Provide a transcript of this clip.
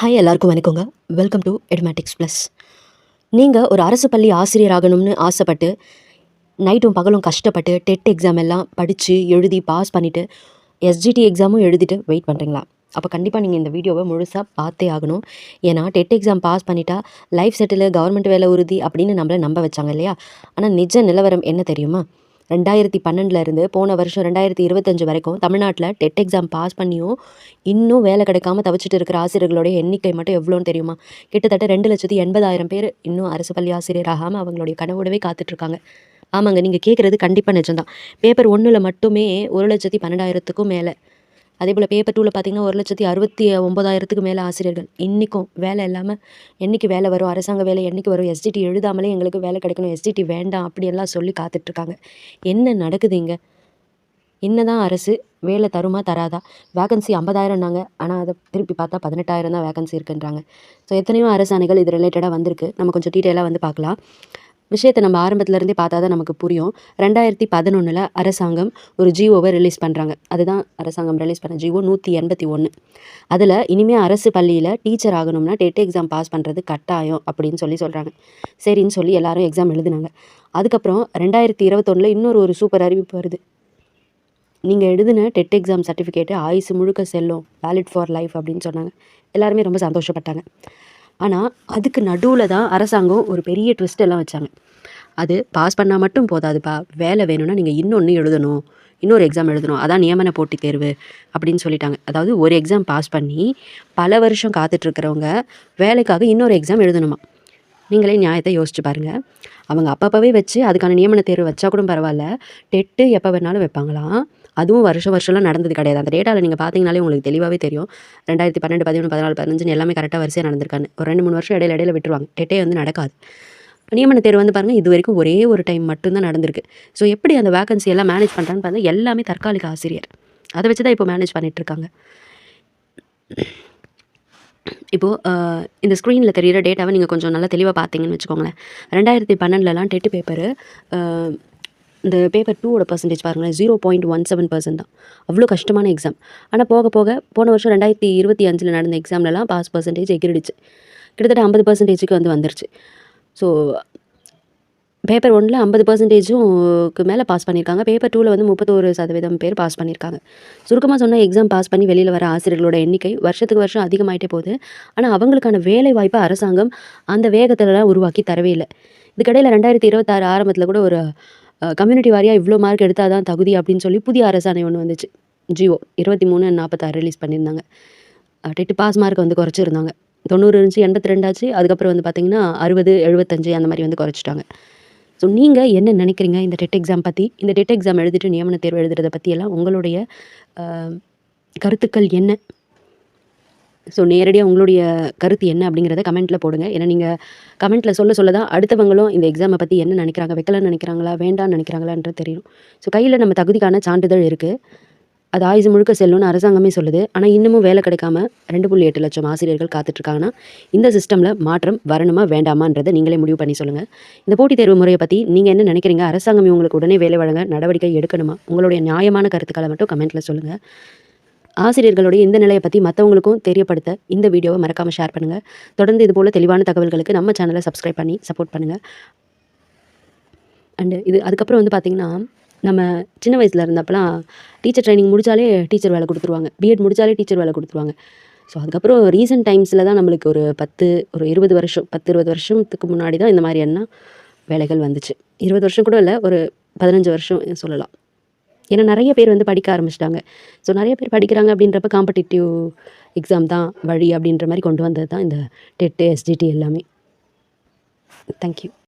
Hi எல்லாருக்கும் வணக்கங்க. Welcome to Edumatics plus. நீங்கள் ஒரு அரசு பள்ளி ஆசிரியர் ஆகணும்னு ஆசைப்பட்டு நைட்டும் பகலும் கஷ்டப்பட்டு டெட் எக்ஸாம் எல்லாம் படித்து எழுதி பாஸ் பண்ணிவிட்டு எஸ்ஜிடி எக்ஸாமும் எழுதிட்டு வெயிட் பண்ணுறீங்களா? அப்போ கண்டிப்பாக நீங்கள் இந்த வீடியோவை முழுசாக பார்த்தே ஆகணும். ஏன்னா டெட் எக்ஸாம் பாஸ் பண்ணிட்டா லைஃப் செட்டில் கவர்மெண்ட் வேலை உறுதி அப்படின்னு நம்மளை நம்ப வச்சாங்க இல்லையா? ஆனால் நிஜ நிலவரம் என்ன தெரியுமா? 2012 போன வருஷம் 2025 வரைக்கும் தமிழ்நாட்டில் டெட் எக்ஸாம் பாஸ் பண்ணியும் இன்னும் வேலை கிடைக்காம தவிச்சிட்டு இருக்கிற ஆசிரியர்களுடைய எண்ணிக்கை மட்டும் எவ்வளோன்னு தெரியுமா? கிட்டத்தட்ட 2,80,000 பேர் இன்னும் அரசு பள்ளி ஆசிரியர் ஆகாமல் அவங்களுடைய கனவோடவே காத்துட்ருக்காங்க. ஆமாங்க, நீங்கள் கேட்குறது கண்டிப்பாக நிஜம்தான். பேப்பர் 1ல் மட்டுமே 1,12,000க்கும் மேலே. அதேபோல் பேப்பர் 2ல் பார்த்தீங்கன்னா 1,69,000க்கு மேலே ஆசிரியர்கள் இன்றைக்கும் வேலை இல்லாமல் என்றைக்கு வேலை வரும், அரசாங்க வேலை என்றைக்கு வரும், எஸ்டிடி எழுதாமலே எங்களுக்கு வேலை கிடைக்கணும், எஸ்டிடி வேண்டாம் அப்படியெல்லாம் சொல்லி காத்துட்ருக்காங்க. என்ன நடக்குது இங்கே? என்னதான் அரசு வேலை தருமா தராதா? வேகன்சி 50,000னாங்க, ஆனால் அதை திருப்பி பார்த்தா 18,000 தான் வேகன்சி இருக்குன்றாங்க. ஸோ எத்தனையோ அரசாணைகள் இது ரிலேட்டடாக வந்திருக்கு. நம்ம கொஞ்சம் டீட்டெயிலாக வந்து பார்க்கலாம். விஷயத்தை நம்ம ஆரம்பத்துலேருந்தே பார்த்தா தான் நமக்கு புரியும். 2011 அரசாங்கம் ஒரு ஜிஓவை ரிலீஸ் பண்ணுறாங்க. அதுதான் அரசாங்கம் ரிலீஸ் பண்ண ஜிஓ 181. அதில் இனிமேல் அரசு பள்ளியில் டீச்சர் ஆகணும்னா டெட் எக்ஸாம் பாஸ் பண்ணுறது கட்டாயம் அப்படின்னு சொல்கிறாங்க. சரின்னு சொல்லி எல்லாரும் எக்ஸாம் எழுதுனாங்க. அதுக்கப்புறம் 2021 இன்னொரு சூப்பர் அறிவிப்பு வருது. நீங்கள் எழுதின டெட் எக்ஸாம் சர்டிஃபிகேட்டு ஆயுசு முழுக்க செல்லும், வேலிட் ஃபார் லைஃப் அப்படின்னு சொன்னாங்க. எல்லாருமே ரொம்ப சந்தோஷப்பட்டாங்க. ஆனால் அதுக்கு நடுவில் தான் அரசாங்கம் ஒரு பெரிய ட்விஸ்ட் எல்லாம் வச்சாங்க. அது பாஸ் பண்ணால் மட்டும் போதாதுப்பா, வேலை வேணும்னா நீங்கள் இன்னொன்று எழுதணும், இன்னொரு எக்ஸாம் எழுதணும், அதான் நியமன போட்டித் தேர்வு அப்படின்னு சொல்லிட்டாங்க. அதாவது ஒரு எக்ஸாம் பாஸ் பண்ணி பல வருஷம் காத்துட்ருக்கிறவங்க வேலைக்காக இன்னொரு எக்ஸாம் எழுதணுமா? நீங்களே நியாயத்தை யோசிச்சு பாருங்கள். அவங்க அப்பப்போவே வச்சு அதுக்கான நியமன தேர்வு வச்சா கூட பரவாயில்ல, டெட்டு எப்போ வேணாலும் வைப்பாங்களாம். அதுவும் வருஷம்லாம் நடந்தது கிடையாது. அந்த டேட்டாவில் நீங்கள் பார்த்தீங்கனாலே உங்களுக்கு தெளிவாகவே தெரியும். 2012, 11, 14, 15 எல்லாமே கரெக்டாக வரிசையாக நடந்திருக்கான்னு. ஒரு 2-3 வருஷம் இடையில விட்டுருவாங்க. டெட்டே வந்து நடக்காது. நியமன தேர்வு வந்து பாருங்கள், இது வரைக்கும் ஒரே ஒரு டைம் மட்டும்தான் நடந்திருக்கு. ஸோ எப்படி அந்த வேகன்சி எல்லாம் மேனேஜ் பண்ணுறான்னு பார்த்தா எல்லாமே தற்காலிக ஆசிரியர். அதை வச்சு தான் இப்போ மேனேஜ் பண்ணிகிட்ருக்காங்க. இப்போது இந்த ஸ்க்ரீனில் தெரிகிற டேட்டாவை நீங்கள் கொஞ்சம் நல்லா தெளிவாக பார்த்தீங்கன்னு வச்சுக்கோங்களேன். 2012 டெட்டு பேப்பரு இந்த பேப்பர் 2ஓட பர்சன்டேஜ் பாருங்களேன், 0.17% தான். அவ்வளோ கஷ்டமான எக்ஸாம். ஆனால் போன வருஷம் 2025 நடந்த எக்ஸாம்லலாம் பாஸ் பர்சன்டேஜ் எகிரிடுச்சு. கிட்டத்தட்ட 50%க்கு வந்துருச்சு. ஸோ பேப்பர் 1ல் 50%க்கு மேலே பாஸ் பண்ணியிருக்காங்க. பேப்பர் 2ல் 31% பேர் பாஸ் பண்ணியிருக்காங்க. சுருக்கமாக சொன்னால் எக்ஸாம் பாஸ் பண்ணி வெளியில் வர ஆசிரியர்களோட எண்ணிக்கை வருஷத்துக்கு வருஷம் அதிகமாகிட்டே போகுது. ஆனால் அவங்களுக்கான வேலை வாய்ப்பை அரசாங்கம் அந்த வேகத்திலலாம் உருவாக்கி தரவே இல்லை. இதுக்கடையில் 2026 ஆரம்பத்தில் கூட ஒரு கம்யூனிட்டி வாரியாக இவ்வளோ மார்க் எடுத்தால் தான் தகுதி அப்படின்னு சொல்லி புதிய அரசாணை ஒன்று வந்துச்சு. ஜிஓ 23/46 ரிலீஸ் பண்ணியிருந்தாங்க. டெட்டு பாஸ் மார்க் வந்து குறைச்சிருந்தாங்க. 90 இருந்துச்சு, 82 ஆச்சு. அதுக்கப்புறம் பார்த்தீங்கன்னா 60, 75 அந்த மாதிரி குறைச்சிட்டாங்க. ஸோ நீங்கள் என்ன நினைக்கிறீங்க இந்த டெட் எக்ஸாம் பற்றி? இந்த டெட் எக்ஸாம் எழுதிட்டு நியமன தேர்வு எழுதுறதை பற்றியெல்லாம் உங்களுடைய கருத்துக்கள் என்ன? ஸோ நேரடியாக உங்களுடைய கருத்து என்ன அப்படிங்கிறத கமெண்ட்டில் போடுங்க. ஏன்னா நீங்கள் கமெண்ட்டில் சொல்ல தான் அடுத்தவங்களும் இந்த எக்ஸாமை பற்றி என்ன நினைக்கிறாங்க, வைக்கலான்னு நினைக்கிறாங்களா, வேண்டான்னு நினைக்கிறாங்களான்றது தெரியும். ஸோ கையில் நம்ம தகுதிக்கான சான்றிதழ் இருக்குது. அது ஆயுசு முழுக்க செல்லும்னு அரசாங்கமே சொல்லுது. ஆனால் இன்னமும் வேலை கிடைக்காம 2.8 லட்சம் ஆசிரியர்கள் காத்துட்ருக்காங்கன்னா இந்த சிஸ்டமில் மாற்றம் வரணுமா வேண்டாமான்றதை நீங்களே முடிவு பண்ணி சொல்லுங்கள். இந்த போட்டித் தேர்வு முறையை பற்றி நீங்கள் என்ன நினைக்கிறீங்க? அரசாங்கம் இவங்களுக்கு உடனே வேலை வழங்க நடவடிக்கை எடுக்கணுமா? உங்களுடைய நியாயமான கருத்துக்களை மட்டும் கமெண்ட்டில் சொல்லுங்கள். ஆசிரியர்களுடைய இந்த நிலையை பற்றி மற்றவங்களுக்கும் தெரியப்படுத்த இந்த வீடியோவை மறக்காமல் ஷேர் பண்ணுங்கள். தொடர்ந்து இதுபோல் தெளிவான தகவல்களுக்கு நம்ம சேனலை சப்ஸ்கிரைப் பண்ணி சப்போர்ட் பண்ணுங்கள். அண்டு அதுக்கப்புறம் பார்த்திங்கன்னா, நம்ம சின்ன வயசில் இருந்தப்பலாம் டீச்சர் ட்ரைனிங் முடித்தாலே டீச்சர் வேலை கொடுத்துருவாங்க. பிஎட் முடித்தாலே டீச்சர் வேலை கொடுத்துருவாங்க. ஸோ அதுக்கப்புறம் ரீசெண்ட் டைம்ஸில் தான் நம்மளுக்கு ஒரு 20 வருஷம் 10-20 வருஷத்துக்கு முன்னாடி தான் இந்த மாதிரியான வேலைகள் வந்துச்சு. 20 வருஷம் கூட இல்லை, ஒரு 15 வருஷம் சொல்லலாம். ஏன்னா நிறைய பேர் படிக்க ஆரம்பிச்சிட்டாங்க. ஸோ நிறைய பேர் படிக்கிறாங்க அப்படின்றப்ப காம்படிட்டிவ் எக்ஸாம் தான் வழி அப்படின்ற மாதிரி கொண்டு வந்தது தான் இந்த டெட்டு, எஸ்ஜிடி எல்லாமே. தேங்க்யூ.